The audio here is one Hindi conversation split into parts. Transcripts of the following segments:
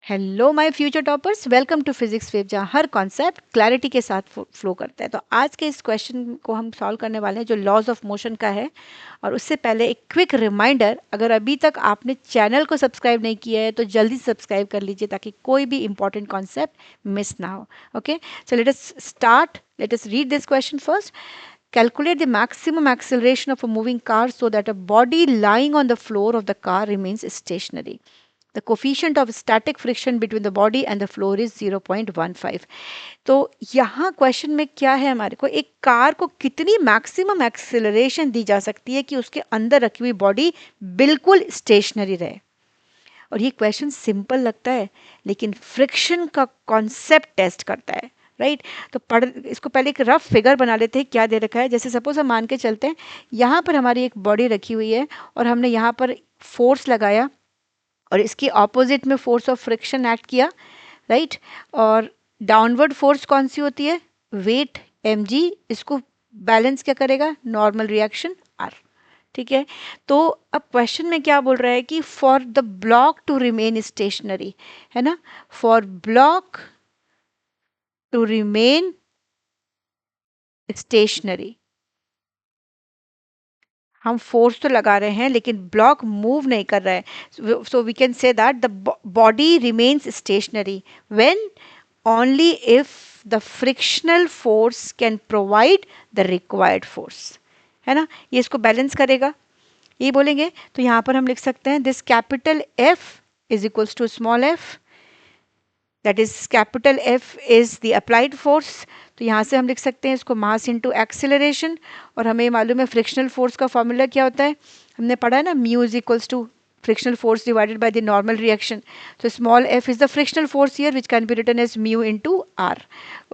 Hello my future toppers, welcome to physics wave, जहाँ हर कॉन्सेप्ट क्लैरिटी के साथ फ्लो करता है। तो आज के इस क्वेश्चन को हम सॉल्व करने वाले हैं जो लॉज ऑफ मोशन का है। और उससे पहले एक क्विक रिमाइंडर, अगर अभी तक आपने चैनल को सब्सक्राइब नहीं किया है तो जल्दी सब्सक्राइब कर लीजिए ताकि कोई भी इंपॉर्टेंट कॉन्सेप्ट मिस ना हो। Okay, so let us start. Let us read this question first. Calculate the maximum acceleration of a moving car so that a body lying on the floor of the car remains stationary. The coefficient of static friction between the body and the floor is 0.15. तो यहाँ क्वेश्चन में क्या है, हमारे को एक कार को कितनी मैक्सिमम एक्सेलरेशन दी जा सकती है कि उसके अंदर रखी हुई बॉडी बिल्कुल स्टेशनरी रहे। और ये क्वेश्चन सिंपल लगता है लेकिन फ्रिक्शन का कॉन्सेप्ट टेस्ट करता है, राइट। तो पढ़ इसको पहले एक रफ फिगर बना लेते हैं क्या दे रखा है। जैसे सपोज हम मान के चलते हैं यहाँ पर हमारी एक बॉडी रखी हुई है और हमने यहाँ पर फोर्स लगाया और इसकी ऑपोजिट में फोर्स ऑफ फ्रिक्शन एक्ट किया, राइट। और डाउनवर्ड फोर्स कौन सी होती है, वेट mg, इसको बैलेंस क्या करेगा, नॉर्मल रिएक्शन r, ठीक है। तो अब क्वेश्चन में क्या बोल रहा है कि for the block to remain stationary, है ना, for block to remain stationary, हम फोर्स तो लगा रहे हैं लेकिन ब्लॉक मूव नहीं कर रहा है। So we can say that the body remains stationary when only if the frictional force can provide the required force, है ना। ये इसको बैलेंस करेगा, ये बोलेंगे। तो यहाँ पर हम लिख सकते हैं this capital F is equals to small f, that is capital F is the applied force. तो यहाँ से हम लिख सकते हैं इसको मास इनटू एक्सेलरेशन। और हमें मालूम है फ्रिक्शनल फोर्स का फॉर्मूला क्या होता है, हमने पढ़ा है ना, mu is equals to frictional force divided by the normal reaction. So small f is the frictional force here which can be written as mu into r.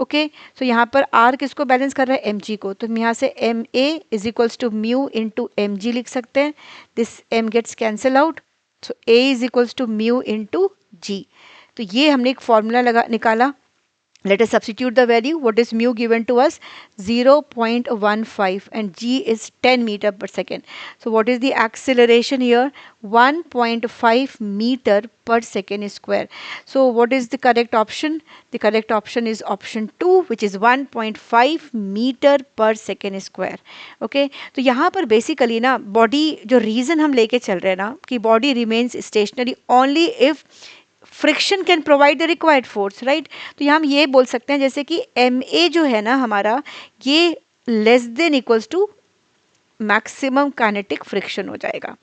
Okay, so यहाँ पर r किसको बैलेंस कर रहा है, mg को। तो हम यहाँ से ma is equals to mu into mg लिख सकते हैं। This m gets cancel out, so a is equals to mu into g. तो ये हमने एक फॉर्मूला निकाला। Let us substitute the value. What is mu given to us? 0.15 and g is 10 meter per second. So what is the acceleration here? 1.5 meter per second square. So what is the correct option? The correct option is option 2, which is 1.5 meter per second square. Okay, तो यहाँ पर basically ना body जो reason हम लेके चल रहे हैं ना कि body remains stationary only if friction can provide the required force, right. तो यहाँ हम ये बोल सकते हैं जैसे कि ma जो है ना हमारा, ये less than equals to maximum kinetic friction हो जाएगा।